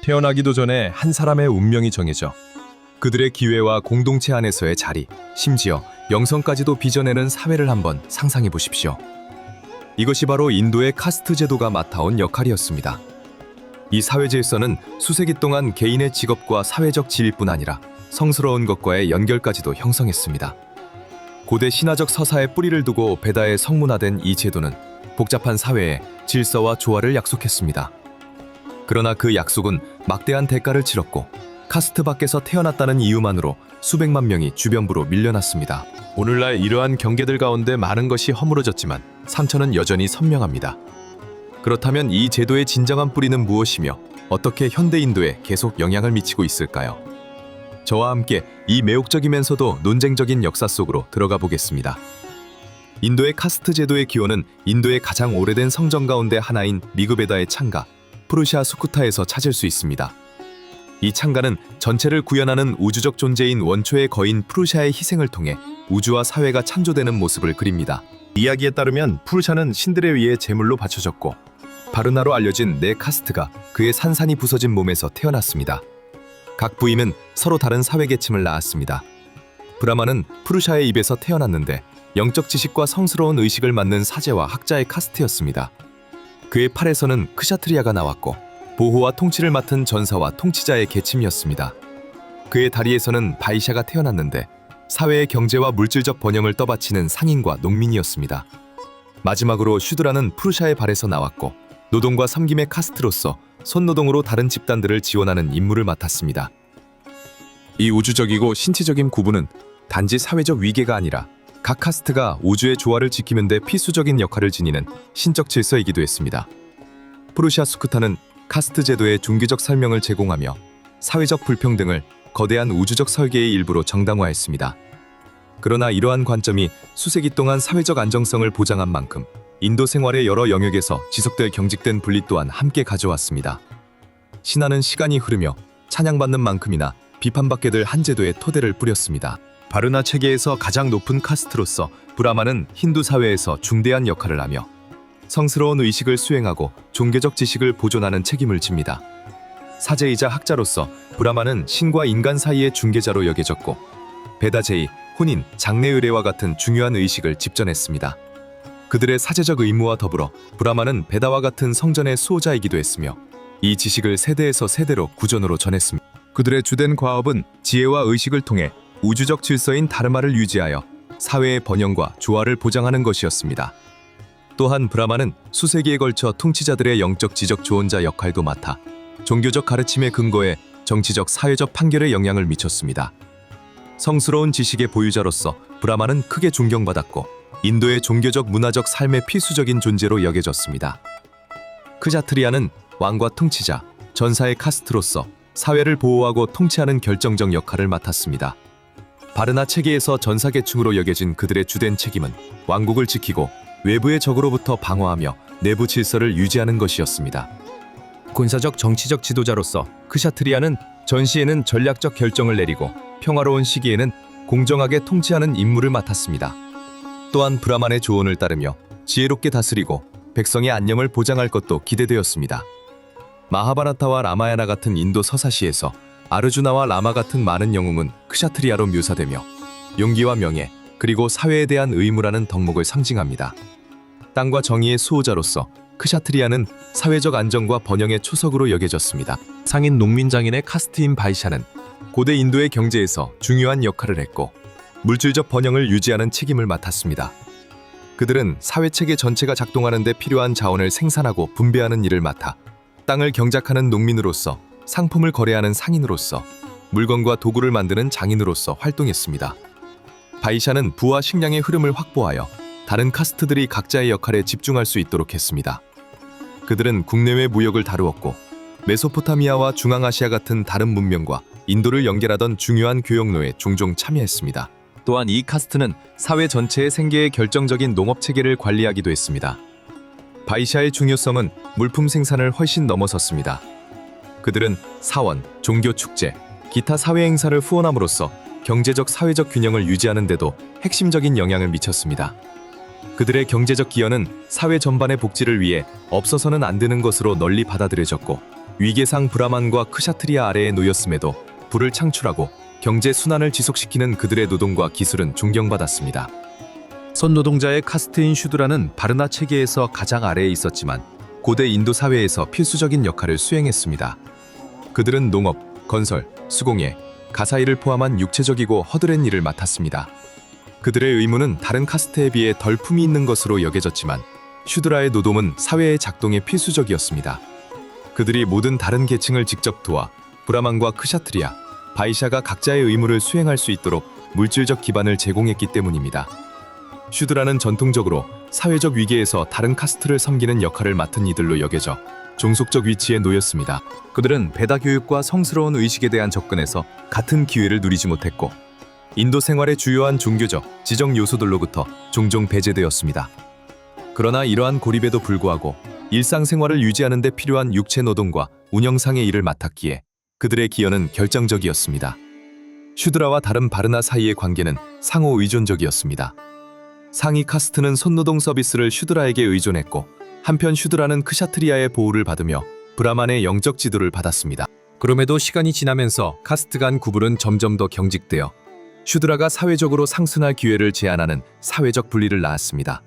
태어나기도 전에 한 사람의 운명이 정해져 그들의 기회와 공동체 안에서의 자리, 심지어 영성까지도 빚어내는 사회를 한번 상상해 보십시오. 이것이 바로 인도의 카스트 제도가 맡아온 역할이었습니다. 이 사회질서는 수세기 동안 개인의 직업과 사회적 지위뿐 아니라 성스러운 것과의 연결까지도 형성했습니다. 고대 신화적 서사에 뿌리를 두고 베다에 성문화된 이 제도는 복잡한 사회에 질서와 조화를 약속했습니다. 그러나 그 약속은 막대한 대가를 치렀고 카스트 밖에서 태어났다는 이유만으로 수백만 명이 주변부로 밀려났습니다. 오늘날 이러한 경계들 가운데 많은 것이 허물어졌지만 상처는 여전히 선명합니다. 그렇다면 이 제도의 진정한 뿌리는 무엇이며 어떻게 현대 인도에 계속 영향을 미치고 있을까요? 저와 함께 이 매혹적이면서도 논쟁적인 역사 속으로 들어가 보겠습니다. 인도의 카스트 제도의 기원은 인도의 가장 오래된 성전 가운데 하나인 리그베다의 창가, 푸르샤 수쿠타에서 찾을 수 있습니다. 이 창가는 전체를 구현하는 우주적 존재인 원초의 거인 푸르샤의 희생을 통해 우주와 사회가 창조되는 모습을 그립니다. 이야기에 따르면 푸르샤는 신들에 의해 제물로 바쳐졌고 바르나로 알려진 네 카스트가 그의 산산이 부서진 몸에서 태어났습니다. 각 부임은 서로 다른 사회계층을 낳았습니다. 브라마는 푸르샤의 입에서 태어났는데 영적 지식과 성스러운 의식을 맡는 사제와 학자의 카스트였습니다. 그의 팔에서는 크샤트리아가 나왔고 보호와 통치를 맡은 전사와 통치자의 계층이었습니다. 그의 다리에서는 바이샤가 태어났는데 사회의 경제와 물질적 번영을 떠받치는 상인과 농민이었습니다. 마지막으로 슈드라는 푸르샤의 발에서 나왔고 노동과 섬김의 카스트로서 손노동으로 다른 집단들을 지원하는 임무를 맡았습니다. 이 우주적이고 신체적인 구분은 단지 사회적 위계가 아니라 각 카스트가 우주의 조화를 지키는 데 필수적인 역할을 지니는 신적 질서이기도 했습니다. 푸르샤 수쿠타는 카스트 제도의 종교적 설명을 제공하며 사회적 불평등을 거대한 우주적 설계의 일부로 정당화했습니다. 그러나 이러한 관점이 수세기 동안 사회적 안정성을 보장한 만큼 인도 생활의 여러 영역에서 지속될 경직된 분리 또한 함께 가져왔습니다. 신화는 시간이 흐르며 찬양받는 만큼이나 비판받게 될 한 제도의 토대를 뿌렸습니다. 바르나 체계에서 가장 높은 카스트로서 브라마는 힌두 사회에서 중대한 역할을 하며 성스러운 의식을 수행하고 종교적 지식을 보존하는 책임을 집니다. 사제이자 학자로서 브라마는 신과 인간 사이의 중개자로 여겨졌고 베다 제의, 혼인, 장례 의례와 같은 중요한 의식을 집전했습니다. 그들의 사제적 의무와 더불어 브라마는 베다와 같은 성전의 수호자이기도 했으며 이 지식을 세대에서 세대로 구전으로 전했습니다. 그들의 주된 과업은 지혜와 의식을 통해 우주적 질서인 다르마를 유지하여 사회의 번영과 조화를 보장하는 것이었습니다. 또한 브라마는 수세기에 걸쳐 통치자들의 영적 지적 조언자 역할도 맡아 종교적 가르침의 근거에 정치적 사회적 판결에 영향을 미쳤습니다. 성스러운 지식의 보유자로서 브라마는 크게 존경받았고 인도의 종교적 문화적 삶의 필수적인 존재로 여겨졌습니다. 크자트리아는 왕과 통치자, 전사의 카스트로서 사회를 보호하고 통치하는 결정적 역할을 맡았습니다. 바르나 체계에서 전사계층으로 여겨진 그들의 주된 책임은 왕국을 지키고 외부의 적으로부터 방어하며 내부 질서를 유지하는 것이었습니다. 군사적 정치적 지도자로서 크샤트리아는 전시에는 전략적 결정을 내리고 평화로운 시기에는 공정하게 통치하는 임무를 맡았습니다. 또한 브라만의 조언을 따르며 지혜롭게 다스리고 백성의 안녕을 보장할 것도 기대되었습니다. 마하바라타와 라마야나 같은 인도 서사시에서 아르주나와 라마 같은 많은 영웅은 크샤트리아로 묘사되며 용기와 명예, 그리고 사회에 대한 의무라는 덕목을 상징합니다. 땅과 정의의 수호자로서 크샤트리아는 사회적 안정과 번영의 초석으로 여겨졌습니다. 상인 농민장인의 카스트인 바이샤는 고대 인도의 경제에서 중요한 역할을 했고 물질적 번영을 유지하는 책임을 맡았습니다. 그들은 사회체계 전체가 작동하는 데 필요한 자원을 생산하고 분배하는 일을 맡아 땅을 경작하는 농민으로서, 상품을 거래하는 상인으로서, 물건과 도구를 만드는 장인으로서 활동했습니다. 바이샤는 부와 식량의 흐름을 확보하여 다른 카스트들이 각자의 역할에 집중할 수 있도록 했습니다. 그들은 국내외 무역을 다루었고 메소포타미아와 중앙아시아 같은 다른 문명과 인도를 연결하던 중요한 교역로에 종종 참여했습니다. 또한 이 카스트는 사회 전체의 생계의 결정적인 농업체계를 관리하기도 했습니다. 바이샤의 중요성은 물품 생산을 훨씬 넘어섰습니다. 그들은 사원, 종교 축제, 기타 사회 행사를 후원함으로써 경제적 사회적 균형을 유지하는 데도 핵심적인 영향을 미쳤습니다. 그들의 경제적 기여는 사회 전반의 복지를 위해 없어서는 안 되는 것으로 널리 받아들여졌고 위계상 브라만과 크샤트리아 아래에 놓였음에도 부를 창출하고 경제 순환을 지속시키는 그들의 노동과 기술은 존경받았습니다. 손노동자의 카스트인 슈드라는 바르나 체계에서 가장 아래에 있었지만 고대 인도 사회에서 필수적인 역할을 수행했습니다. 그들은 농업, 건설, 수공예, 가사일을 포함한 육체적이고 허드렛 일을 맡았습니다. 그들의 의무는 다른 카스트에 비해 덜 품위 있는 것으로 여겨졌지만 슈드라의 노동은 사회의 작동에 필수적이었습니다. 그들이 모든 다른 계층을 직접 도와 브라만과 크샤트리아, 바이샤가 각자의 의무를 수행할 수 있도록 물질적 기반을 제공했기 때문입니다. 슈드라는 전통적으로 사회적 위계에서 다른 카스트를 섬기는 역할을 맡은 이들로 여겨져 종속적 위치에 놓였습니다. 그들은 베다 교육과 성스러운 의식에 대한 접근에서 같은 기회를 누리지 못했고 인도 생활의 주요한 종교적, 지적 요소들로부터 종종 배제되었습니다. 그러나 이러한 고립에도 불구하고 일상생활을 유지하는 데 필요한 육체 노동과 운영상의 일을 맡았기에 그들의 기여는 결정적이었습니다. 슈드라와 다른 바르나 사이의 관계는 상호 의존적이었습니다. 상위 카스트는 손노동 서비스를 슈드라에게 의존했고 한편 슈드라는 크샤트리아의 보호를 받으며 브라만의 영적 지도를 받았습니다. 그럼에도 시간이 지나면서 카스트 간 구분은 점점 더 경직되어 슈드라가 사회적으로 상승할 기회를 제한하는 사회적 분리를 낳았습니다.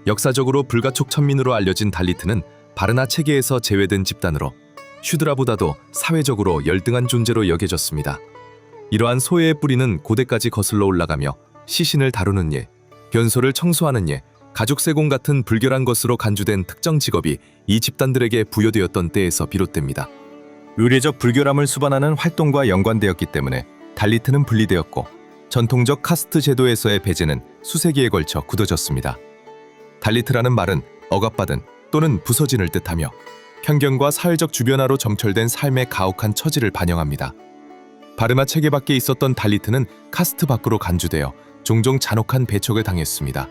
역사적으로 불가촉 천민으로 알려진 달리트는 바르나 체계에서 제외된 집단으로 슈드라보다도 사회적으로 열등한 존재로 여겨졌습니다. 이러한 소외의 뿌리는 고대까지 거슬러 올라가며 시신을 다루는 일, 변소를 청소하는 일, 가족 세공 같은 불결한 것으로 간주된 특정 직업이 이 집단들에게 부여되었던 때에서 비롯됩니다. 의례적 불결함을 수반하는 활동과 연관되었기 때문에 달리트는 분리되었고 전통적 카스트 제도에서의 배제는 수세기에 걸쳐 굳어졌습니다. 달리트라는 말은 억압받은 또는 부서진을 뜻하며 편견과 사회적 주변화로 점철된 삶의 가혹한 처지를 반영합니다. 바르나 체계 밖에 있었던 달리트는 카스트 밖으로 간주되어 종종 잔혹한 배척을 당했습니다.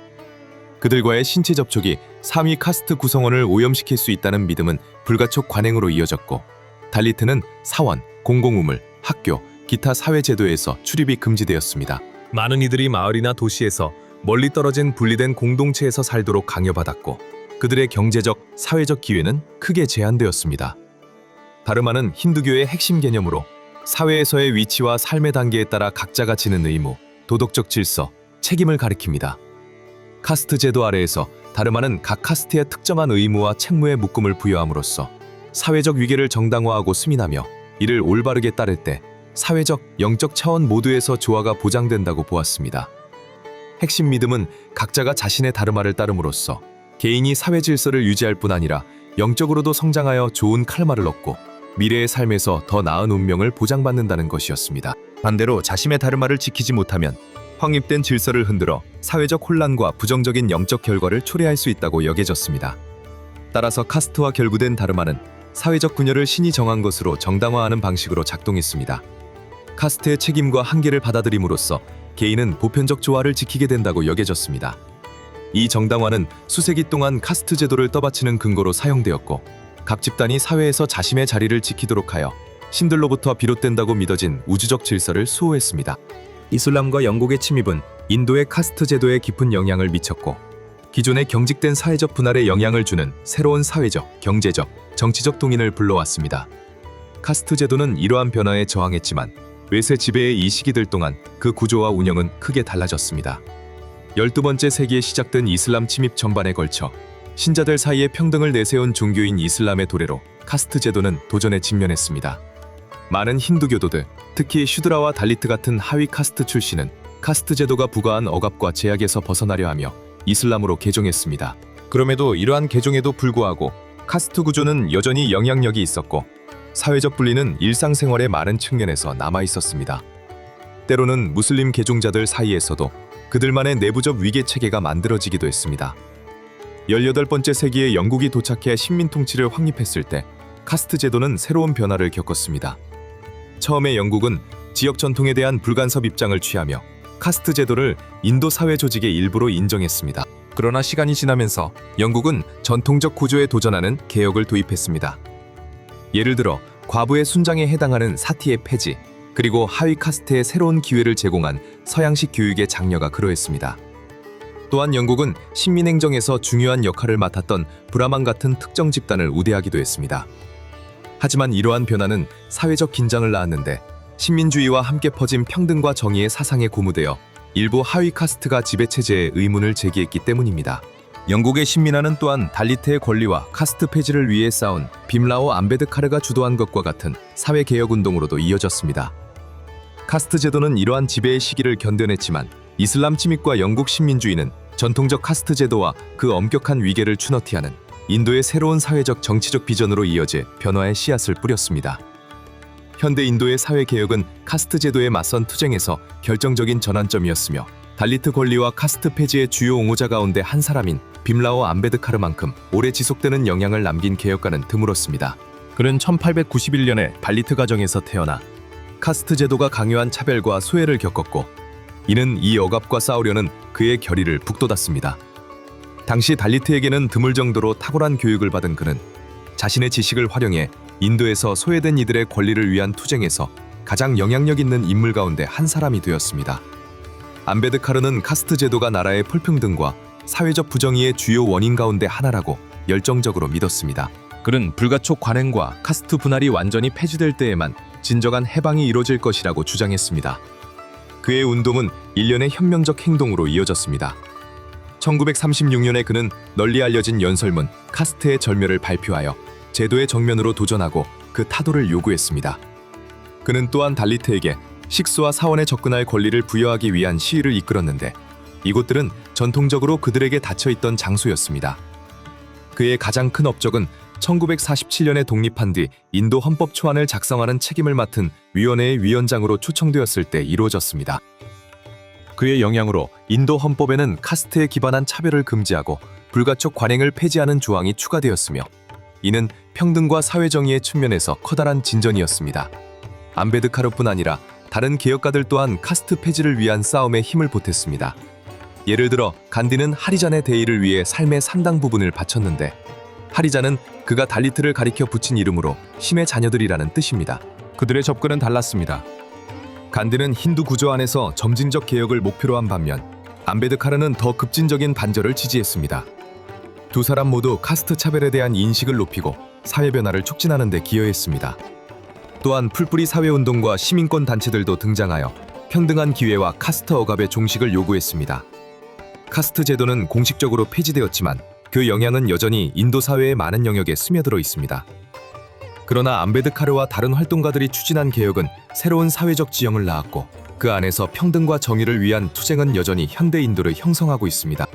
그들과의 신체 접촉이 상위 카스트 구성원을 오염시킬 수 있다는 믿음은 불가촉 관행으로 이어졌고 달리트는 사원, 공공우물, 학교, 기타 사회제도에서 출입이 금지되었습니다. 많은 이들이 마을이나 도시에서 멀리 떨어진 분리된 공동체에서 살도록 강요받았고 그들의 경제적, 사회적 기회는 크게 제한되었습니다. 다르마는 힌두교의 핵심 개념으로 사회에서의 위치와 삶의 단계에 따라 각자가 지는 의무, 도덕적 질서, 책임을 가리킵니다. 카스트 제도 아래에서 다르마는 각 카스트의 특정한 의무와 책무에 묶음을 부여함으로써 사회적 위계를 정당화하고 수민하며 이를 올바르게 따를 때 사회적, 영적 차원 모두에서 조화가 보장된다고 보았습니다. 핵심 믿음은 각자가 자신의 다르마를 따름으로써 개인이 사회 질서를 유지할 뿐 아니라 영적으로도 성장하여 좋은 칼마를 얻고 미래의 삶에서 더 나은 운명을 보장받는다는 것이었습니다. 반대로 자신의 다르마를 지키지 못하면 확립된 질서를 흔들어 사회적 혼란과 부정적인 영적 결과를 초래할 수 있다고 여겨졌습니다. 따라서 카스트와 결부된 다르마는 사회적 분열을 신이 정한 것으로 정당화하는 방식으로 작동했습니다. 카스트의 책임과 한계를 받아들임으로써 개인은 보편적 조화를 지키게 된다고 여겨졌습니다. 이 정당화는 수세기 동안 카스트 제도를 떠받치는 근거로 사용되었고 각 집단이 사회에서 자신의 자리를 지키도록 하여 신들로부터 비롯된다고 믿어진 우주적 질서를 수호했습니다. 이슬람과 영국의 침입은 인도의 카스트 제도에 깊은 영향을 미쳤고 기존의 경직된 사회적 분할에 영향을 주는 새로운 사회적, 경제적, 정치적 동인을 불러왔습니다. 카스트 제도는 이러한 변화에 저항했지만 외세 지배의 이 시기들 동안 그 구조와 운영은 크게 달라졌습니다. 12번째 세기에 시작된 이슬람 침입 전반에 걸쳐 신자들 사이에 평등을 내세운 종교인 이슬람의 도래로 카스트 제도는 도전에 직면했습니다. 많은 힌두교도들, 특히 슈드라와 달리트 같은 하위 카스트 출신은 카스트 제도가 부과한 억압과 제약에서 벗어나려 하며 이슬람으로 개종했습니다. 그럼에도 이러한 개종에도 불구하고 카스트 구조는 여전히 영향력이 있었고 사회적 분리는 일상생활의 많은 측면에서 남아있었습니다. 때로는 무슬림 개종자들 사이에서도 그들만의 내부적 위계 체계가 만들어지기도 했습니다. 18번째 세기에 영국이 도착해 식민 통치를 확립했을 때 카스트 제도는 새로운 변화를 겪었습니다. 처음에 영국은 지역 전통에 대한 불간섭 입장을 취하며 카스트 제도를 인도 사회 조직의 일부로 인정했습니다. 그러나 시간이 지나면서 영국은 전통적 구조에 도전하는 개혁을 도입했습니다. 예를 들어 과부의 순장에 해당하는 사티의 폐지, 그리고 하위 카스트에 새로운 기회를 제공한 서양식 교육의 장려가 그러했습니다. 또한 영국은 식민행정에서 중요한 역할을 맡았던 브라만 같은 특정 집단을 우대하기도 했습니다. 하지만 이러한 변화는 사회적 긴장을 낳았는데 식민주의와 함께 퍼진 평등과 정의의 사상에 고무되어 일부 하위 카스트가 지배체제에 의문을 제기했기 때문입니다. 영국의 식민화는 또한 달리트의 권리와 카스트 폐지를 위해 싸운 빔라오 암베드카르가 주도한 것과 같은 사회개혁운동으로도 이어졌습니다. 카스트 제도는 이러한 지배의 시기를 견뎌냈지만 이슬람 침입과 영국 식민주의는 전통적 카스트 제도와 그 엄격한 위계를 추너티하는 인도의 새로운 사회적 정치적 비전으로 이어져 변화의 씨앗을 뿌렸습니다. 현대 인도의 사회개혁은 카스트 제도에 맞선 투쟁에서 결정적인 전환점이었으며 달리트 권리와 카스트 폐지의 주요 옹호자 가운데 한 사람인 빔라오 암베드카르만큼 오래 지속되는 영향을 남긴 개혁가는 드물었습니다. 그는 1891년에 발리트 가정에서 태어나 카스트 제도가 강요한 차별과 소외를 겪었고 이는 이 억압과 싸우려는 그의 결의를 북돋았습니다. 당시 달리트에게는 드물 정도로 탁월한 교육을 받은 그는 자신의 지식을 활용해 인도에서 소외된 이들의 권리를 위한 투쟁에서 가장 영향력 있는 인물 가운데 한 사람이 되었습니다. 암베드카르는 카스트 제도가 나라의 불평등과 사회적 부정의의 주요 원인 가운데 하나라고 열정적으로 믿었습니다. 그는 불가촉 관행과 카스트 분할이 완전히 폐지될 때에만 진정한 해방이 이루어질 것이라고 주장했습니다. 그의 운동은 일련의 혁명적 행동으로 이어졌습니다. 1936년에 그는 널리 알려진 연설문 카스트의 절멸을 발표하여 제도의 정면으로 도전하고 그 타도를 요구했습니다. 그는 또한 달리트에게 식수와 사원에 접근할 권리를 부여하기 위한 시위를 이끌었는데 이곳들은 전통적으로 그들에게 닫혀있던 장소였습니다. 그의 가장 큰 업적은 1947년에 독립한 뒤 인도 헌법 초안을 작성하는 책임을 맡은 위원회의 위원장으로 초청되었을 때 이루어졌습니다. 그의 영향으로 인도 헌법에는 카스트에 기반한 차별을 금지하고 불가촉 관행을 폐지하는 조항이 추가되었으며 이는 평등과 사회정의의 측면에서 커다란 진전이었습니다. 암베드카르뿐 아니라 다른 개혁가들 또한 카스트 폐지를 위한 싸움에 힘을 보탰습니다. 예를 들어 간디는 하리잔의 대의를 위해 삶의 상당 부분을 바쳤는데 하리잔은 그가 달리트를 가리켜 붙인 이름으로 심의 자녀들이라는 뜻입니다. 그들의 접근은 달랐습니다. 간디는 힌두 구조 안에서 점진적 개혁을 목표로 한 반면 암베드카르는 더 급진적인 반절을 지지했습니다. 두 사람 모두 카스트 차별에 대한 인식을 높이고 사회 변화를 촉진하는 데 기여했습니다. 또한 풀뿌리 사회운동과 시민권 단체들도 등장하여 평등한 기회와 카스트 억압의 종식을 요구했습니다. 카스트 제도는 공식적으로 폐지되었지만 그 영향은 여전히 인도 사회의 많은 영역에 스며들어 있습니다. 그러나 암베드카르와 다른 활동가들이 추진한 개혁은 새로운 사회적 지형을 낳았고 그 안에서 평등과 정의를 위한 투쟁은 여전히 현대 인도를 형성하고 있습니다.